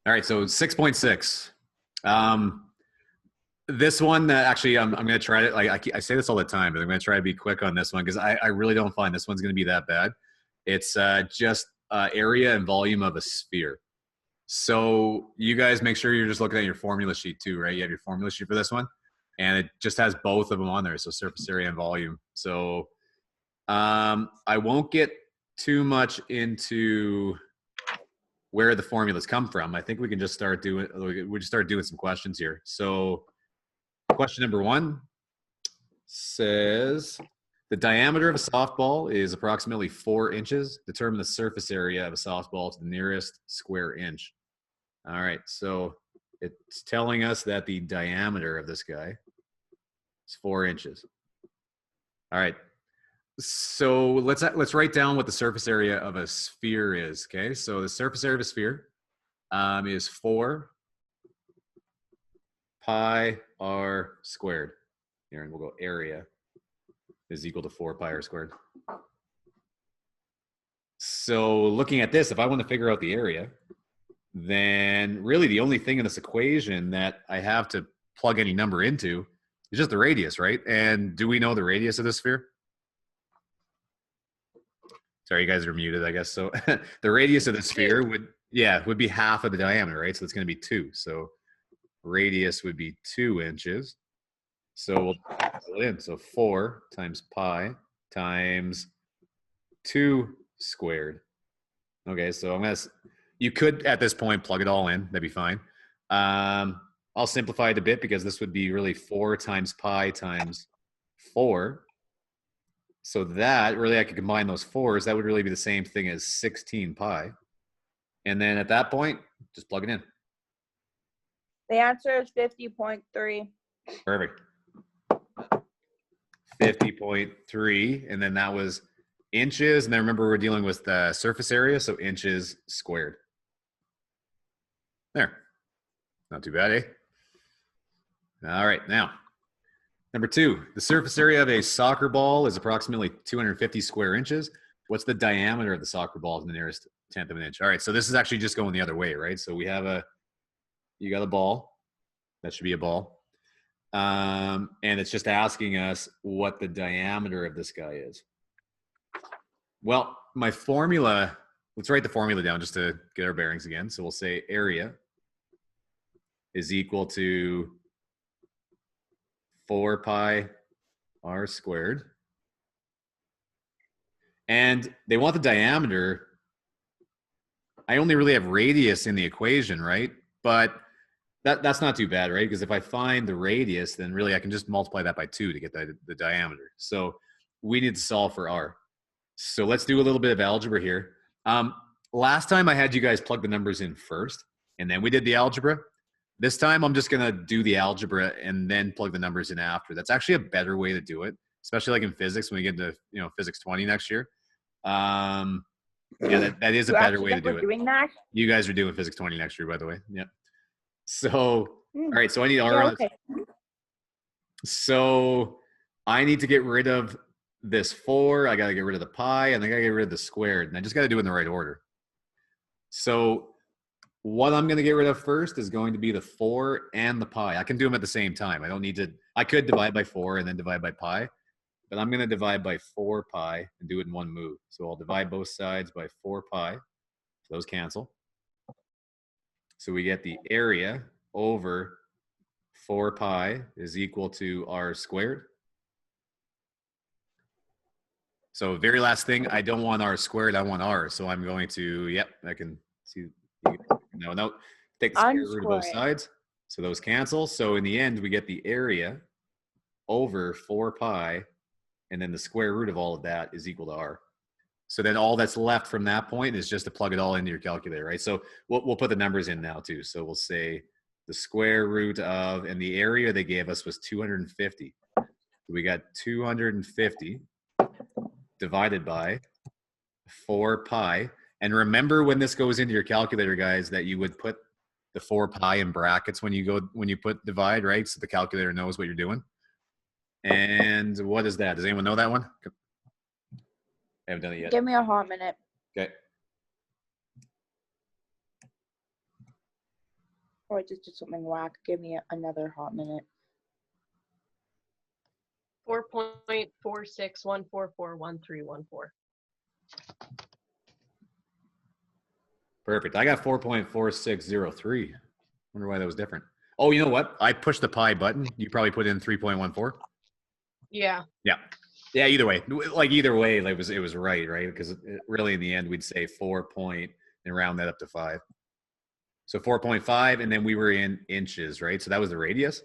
All right, so 6.6. This one, actually, I'm going to try it. Like I say this all the time, but I'm going to try to be quick on this one because I really don't find this one's going to be that bad. It's just area and volume of a sphere. So you guys make sure you're just looking at your formula sheet too, right? You have your formula sheet for this one, and it just has both of them on there. So surface area and volume. So I won't get too much into where the formulas come from. I think we can just start doing some questions here. So question number 1 says the diameter of a softball is approximately 4 inches. Determine the surface area of a softball to the nearest square inch. All right, so it's telling us that the diameter of this guy is 4 inches. All right, so let's write down what the surface area of a sphere is. Okay, so the surface area of a sphere is 4 pi r squared. Here, and we'll go area is equal to 4 pi r squared. So looking at this, if I want to figure out the area, then really the only thing in this equation that I have to plug any number into is just the radius, right? And do we know the radius of the sphere? Sorry, you guys are muted, I guess. So the radius of the sphere would be half of the diameter, right? So it's going to be 2. So radius would be 2 inches. So we'll put it in. So 4 times pi times 2 squared. Okay, so you could at this point plug it all in. That'd be fine. I'll simplify it a bit because this would be really 4 times pi times 4. So that really, I could combine those 4s. That would really be the same thing as 16 pi. And then at that point, just plug it in. The answer is 50.3. Perfect. 50.3. And then that was inches. And then remember, we're dealing with the surface area, so inches squared. There. Not too bad, eh? All right, now. Number 2, the surface area of a soccer ball is approximately 250 square inches. What's the diameter of the soccer ball to the nearest 1/10 of an inch? All right, so this is actually just going the other way, right? So we have you got a ball. That should be a ball. And it's just asking us what the diameter of this guy is. Well, my formula, let's write the formula down just to get our bearings again. So we'll say area is equal to 4 pi r squared. And they want the diameter. I only really have radius in the equation, right? But that's not too bad, right? Because if I find the radius, then really I can just multiply that by 2 to get the diameter. So we need to solve for r. So let's do a little bit of algebra here. Last time I had you guys plug the numbers in first, and then we did the algebra. This time I'm just gonna do the algebra and then plug the numbers in after. That's actually a better way to do it, especially like in physics when we get into physics 20 next year. Yeah, that is a better way to do it. Doing that? You guys are doing physics 20 next year, by the way. Yeah. So all right, so I need r. Okay. So I need to get rid of this 4. I got to get rid of the pi, and I got to get rid of the squared. And I just got to do it in the right order. So what I'm going to get rid of first is going to be the 4 and the pi. I can do them at the same time. I don't need to. I could divide by 4 and then divide by pi, but I'm going to divide by 4 pi and do it in one move. So I'll divide both sides by 4 pi. So those cancel. So we get the area over 4 pi is equal to r squared. So very last thing, I don't want r squared, I want r. So I'm going to, yep, I can see. No, take the square root of both sides. So those cancel. So in the end, we get the area over 4 pi, and then the square root of all of that is equal to r. So then all that's left from that point is just to plug it all into your calculator, right? So we'll put the numbers in now too. So we'll say the square root of, and the area they gave us was 250. We got 250 divided by 4 pi. And remember when this goes into your calculator, guys, that you would put the 4 pi in brackets when you put divide, right? So the calculator knows what you're doing. And what is that? Does anyone know that one? I haven't done it yet. Give me a hot minute. Okay. Oh, I just did something whack. Give me another hot minute. 4.461441314. Perfect. I got 4.4603. Wonder why that was different. Oh, you know what? I pushed the pi button. You probably put in 3.14. Yeah. Yeah. Yeah. Either way, like it was right, Because really, in the end, we'd say 4 point and round that up to 5. So 4.5, and then we were in inches, right? So that was the radius.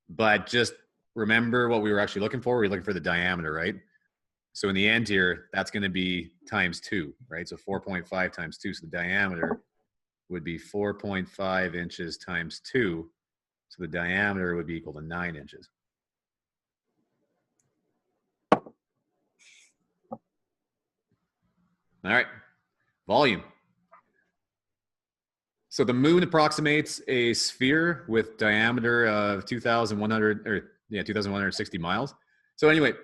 But just remember what we were actually looking for. We were looking for the diameter, right? So in the end here, that's going to be times 2, right? So 4.5 times 2. So the diameter would be 4.5 inches times 2. So the diameter would be equal to 9 inches. All right, volume. So the moon approximates a sphere with diameter of 2,160 miles. So anyway,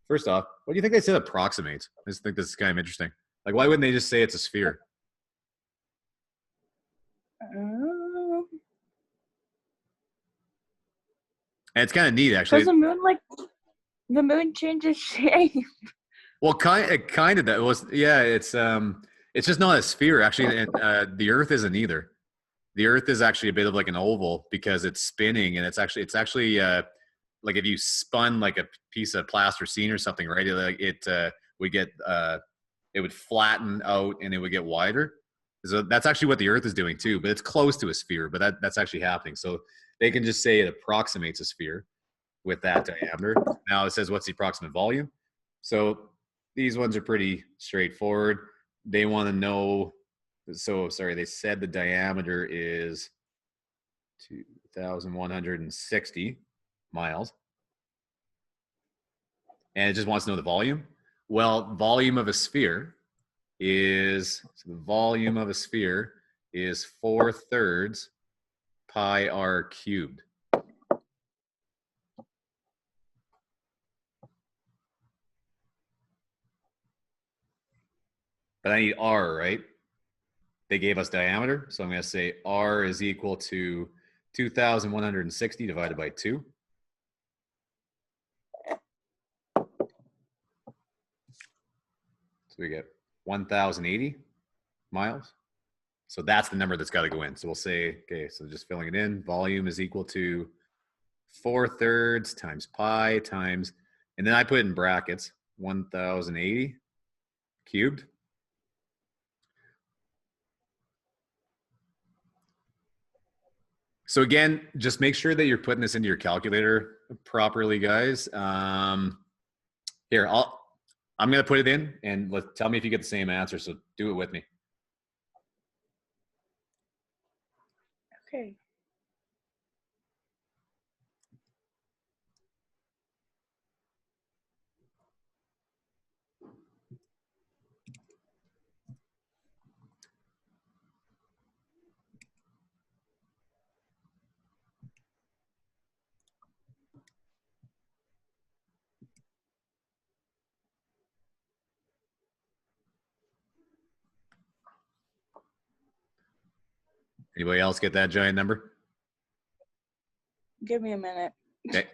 first off, what do you think they said approximates? I just think this is kind of interesting. Like, why wouldn't they just say it's a sphere? And it's kind of neat, actually. Because the moon changes shape. Well, kind of that was, yeah. It's just not a sphere, actually, and the Earth isn't either. The Earth is actually a bit of like an oval because it's spinning, and it's actually like if you spun like a piece of plasticine or something, right? It would get it would flatten out and it would get wider. So that's actually what the Earth is doing too, but it's close to a sphere. But that's actually happening. So they can just say it approximates a sphere with that diameter. Now it says what's the approximate volume. So these ones are pretty straightforward. They want to know. So sorry, they said the diameter is 2,160 miles. And it just wants to know the volume. Well, volume of a sphere is, so the volume of a sphere is 4/3 pi r cubed. But I need r, right? They gave us diameter, so I'm going to say r is equal to 2,160 divided by 2. So we get 1,080 miles. So that's the number that's got to go in. So we'll say, okay, so just filling it in, volume is equal to 4/3 times pi times, and then I put it in brackets, 1,080 cubed. So again, just make sure that you're putting this into your calculator properly, guys. Here, I'm going to put it in, and tell me if you get the same answer. So do it with me. Okay. Anybody else get that giant number? Give me a minute. Okay.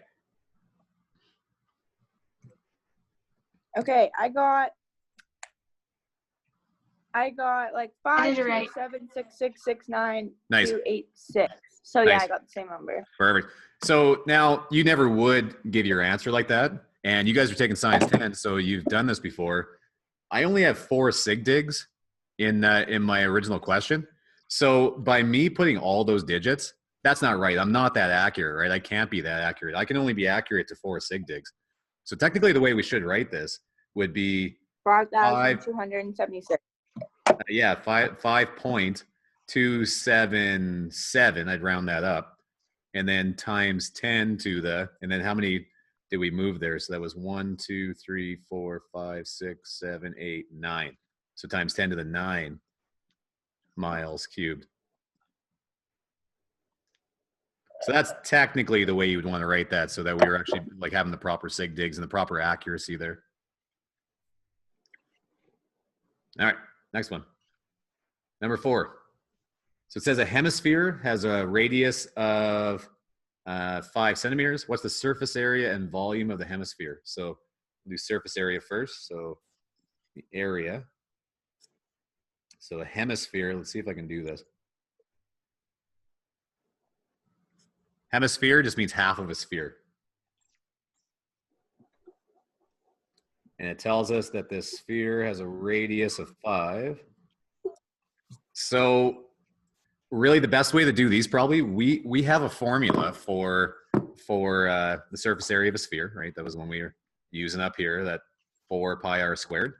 Okay, I got like 5, 2, right. 7, 6, 6, 6, 9, Nice. 2, 8, 6. So Nice. yeah, I got the same number. Perfect. So now you never would give your answer like that, and you guys are taking Science 10, so you've done this before. I only have 4 sig digs in my original question. So by me putting all those digits, that's not right. I'm not that accurate, right? I can't be that accurate. I can only be accurate to 4 sig digs. So technically, the way we should write this would be 5,276. yeah, 5.277. I'd round that up, and then times 10 to the, and then how many did we move there? So that was 1, 2, 3, 4, 5, 6, 7, 8, 9. So times 10 to the 9 miles cubed. So that's technically the way you would want to write that, so that we were actually like having the proper sig digs and the proper accuracy there. All right, next one. Number 4. So it says a hemisphere has a radius of 5 centimeters. What's the surface area and volume of the hemisphere? So we'll do surface area first. So the area. So a hemisphere, let's see if I can do this. Hemisphere just means half of a sphere. And it tells us that this sphere has a radius of 5. So really the best way to do these probably, we have a formula for the surface area of a sphere, right? That was one we were using up here, that 4 pi r squared.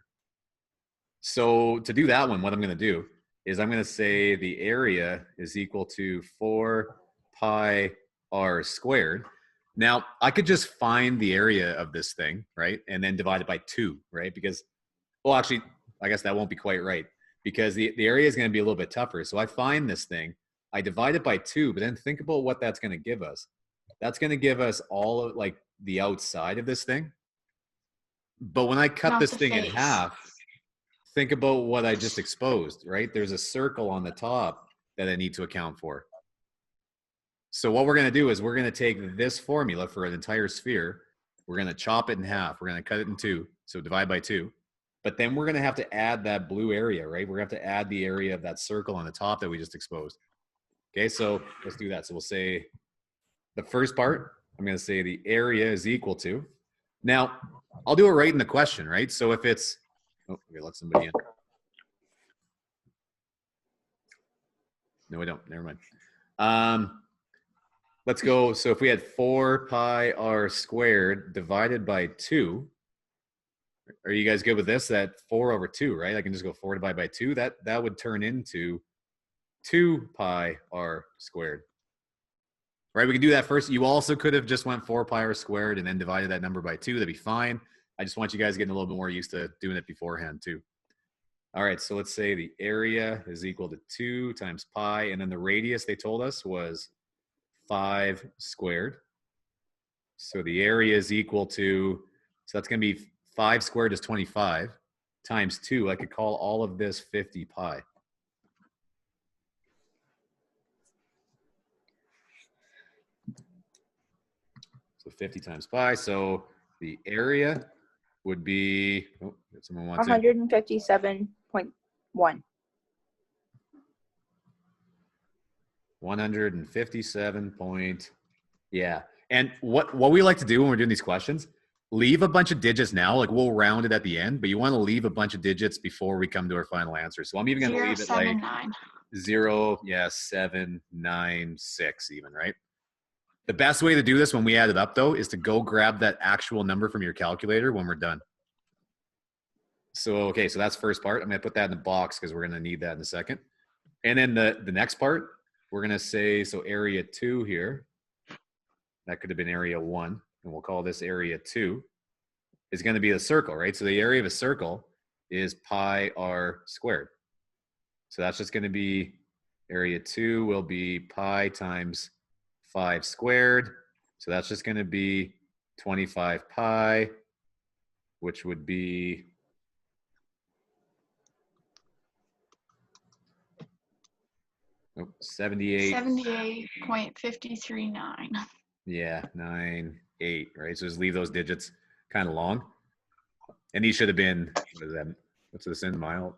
So to do that one, what I'm going to do is I'm going to say the area is equal to 4 pi r squared. Now, I could just find the area of this thing, right? And then divide it by 2, right? Because, well, actually, I guess that won't be quite right, because the area is going to be a little bit tougher. So I find this thing, I divide it by 2, but then think about what that's going to give us. That's going to give us all of like the outside of this thing. But when I cut this thing in half, think about what I just exposed, right? There's a circle on the top that I need to account for. So what we're going to do is we're going to take this formula for an entire sphere. We're going to chop it in half. We're going to cut it in 2. So divide by 2. But then we're going to have to add that blue area, right? We're going to have to add the area of that circle on the top that we just exposed. Okay, so let's do that. So we'll say the first part, I'm going to say the area is equal to. Now, I'll do it right in the question, right? So if it's, oh, okay, let somebody in. No, we don't. Never mind. Let's go. So if we had 4 pi r squared divided by 2, are you guys good with this? That 4 over 2, right? I can just go 4 divided by 2. That would turn into 2 pi r squared. Right? We can do that first. You also could have just went 4 pi r squared and then divided that number by 2. That'd be fine. I just want you guys getting a little bit more used to doing it beforehand too. All right, so let's say the area is equal to 2 times pi, and then the radius they told us was 5 squared. So the area is equal to, so that's going to be 5 squared is 25 times 2. I could call all of this 50 pi. So 50 times pi. So the area would be, oh, someone wants 157.1. 157 point, yeah. And what we like to do when we're doing these questions, leave a bunch of digits now, like we'll round it at the end, but you want to leave a bunch of digits before we come to our final answer. So I'm even going to leave it like 0, yeah, 796 even, right? The best way to do this when we add it up though, is to go grab that actual number from your calculator when we're done. So, okay, so that's first part. I'm going to put that in the box because we're going to need that in a second. And then the next part, we're going to say, so area 2 here, that could have been area 1, and we'll call this area 2, is going to be a circle, right? So the area of a circle is pi r squared. So that's just going to be, area 2 will be pi times 5 squared. So that's just going to be 25 pi, which would be, oh, 78.539. Yeah, 98, right? So just leave those digits kind of long. And these should have been, what is that? What's this in mile?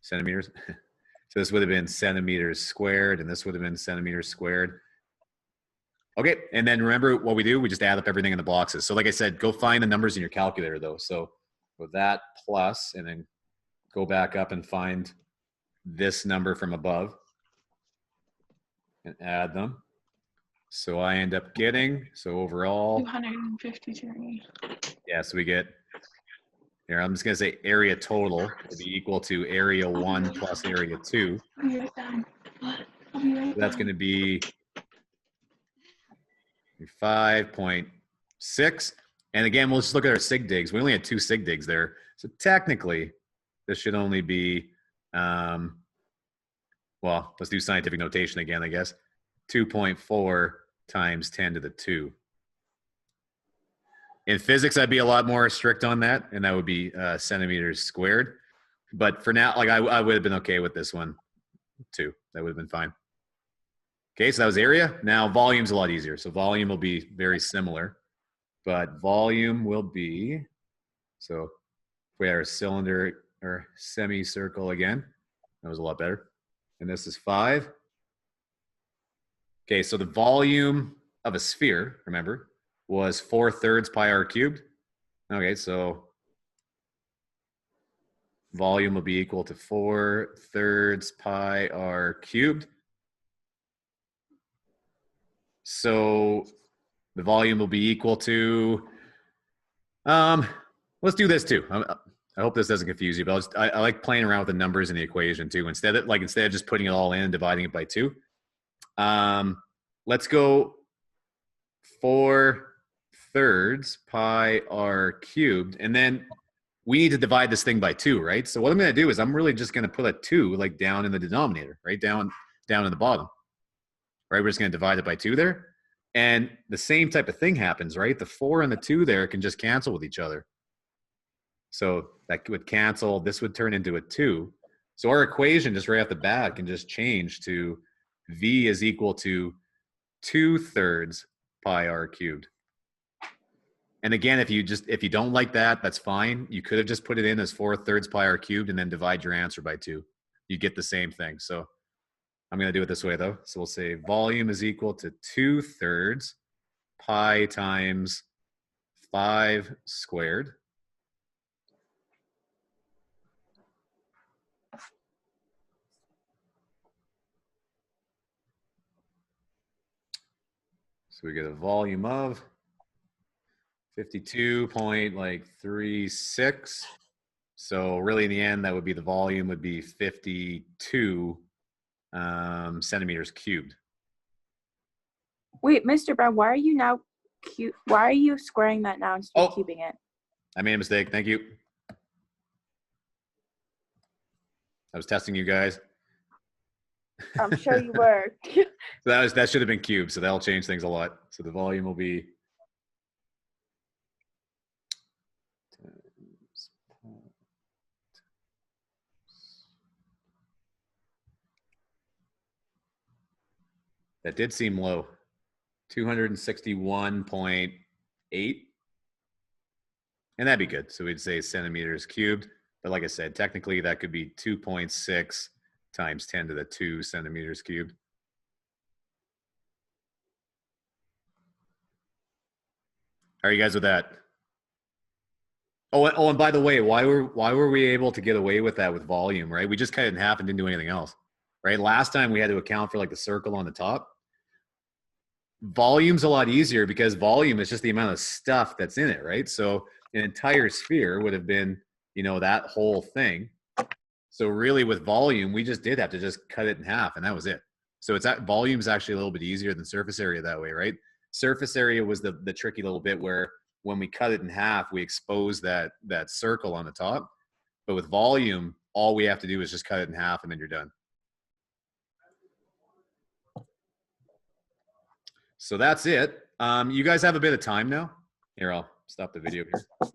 Centimeters? So this would have been centimeters squared, and this would have been centimeters squared. Okay, and then remember what we do? We just add up everything in the boxes. So like I said, go find the numbers in your calculator though. So with that plus, and then go back up and find this number from above and add them. So I end up getting, so overall 253. Yeah, so we get, here, I'm just going to say area total to be equal to area 1 plus area 2. So that's going to be 5.6. And again, we'll just look at our sig digs. We only had 2 sig digs there. So technically, this should only be, well, let's do scientific notation again, I guess. 2.4 times 10 to the 2. In physics, I'd be a lot more strict on that, and that would be centimeters squared. But for now, like I would have been okay with this one. 2. That would have been fine. Okay, so that was area. Now volume's a lot easier. So volume will be very similar, but volume will be, so if we had our cylinder or semicircle again, that was a lot better. And this is 5. Okay, so the volume of a sphere, remember, was 4/3 pi r cubed. Okay, so volume will be equal to 4/3 pi r cubed. So the volume will be equal to, let's do this too. I hope this doesn't confuse you, but I like playing around with the numbers in the equation too. Instead of just putting it all in and dividing it by 2, let's go 4/3 pi r cubed, and then we need to divide this thing by 2, right? So what I'm going to do is I'm really just going to put a 2 like down in the denominator, right? Down in the bottom, right? We're just going to divide it by 2 there. And the same type of thing happens, right? The 4 and the 2 there can just cancel with each other. So that would cancel. This would turn into a 2. So our equation just right off the bat can just change to V is equal to 2/3 pi r cubed. And again, if you don't like that, that's fine. You could have just put it in as 4/3 pi r cubed and then divide your answer by 2. You get the same thing. So I'm going to do it this way though. So we'll say volume is equal to 2/3 pi times 5 squared. So we get a volume of 52.36. So really in the end, that would be the volume would be 52 centimeters cubed. Wait, Mr. Brown, why are you now why are you squaring that now instead of cubing it? I made a mistake. Thank you. I was testing you guys. I'm sure you were. That should have been cubed, so that'll change things a lot. So the volume will be that did seem low. 261.8. And that'd be good. So we'd say centimeters cubed. But like I said, technically that could be 2.6 times 10 to the 2 centimeters cubed. How are you guys with that? Oh, and by the way, why were we able to get away with that with volume, right? We just cut it in half and didn't do anything else, right? Last time we had to account for like the circle on the top. Volume's a lot easier because volume is just the amount of stuff that's in it, right? So an entire sphere would have been, that whole thing. So really with volume, we just did have to just cut it in half and that was it. So volume is actually a little bit easier than surface area that way, right? Surface area was the tricky little bit where when we cut it in half, we expose that circle on the top. But with volume, all we have to do is just cut it in half and then you're done. So that's it. You guys have a bit of time now. Here, I'll stop the video here.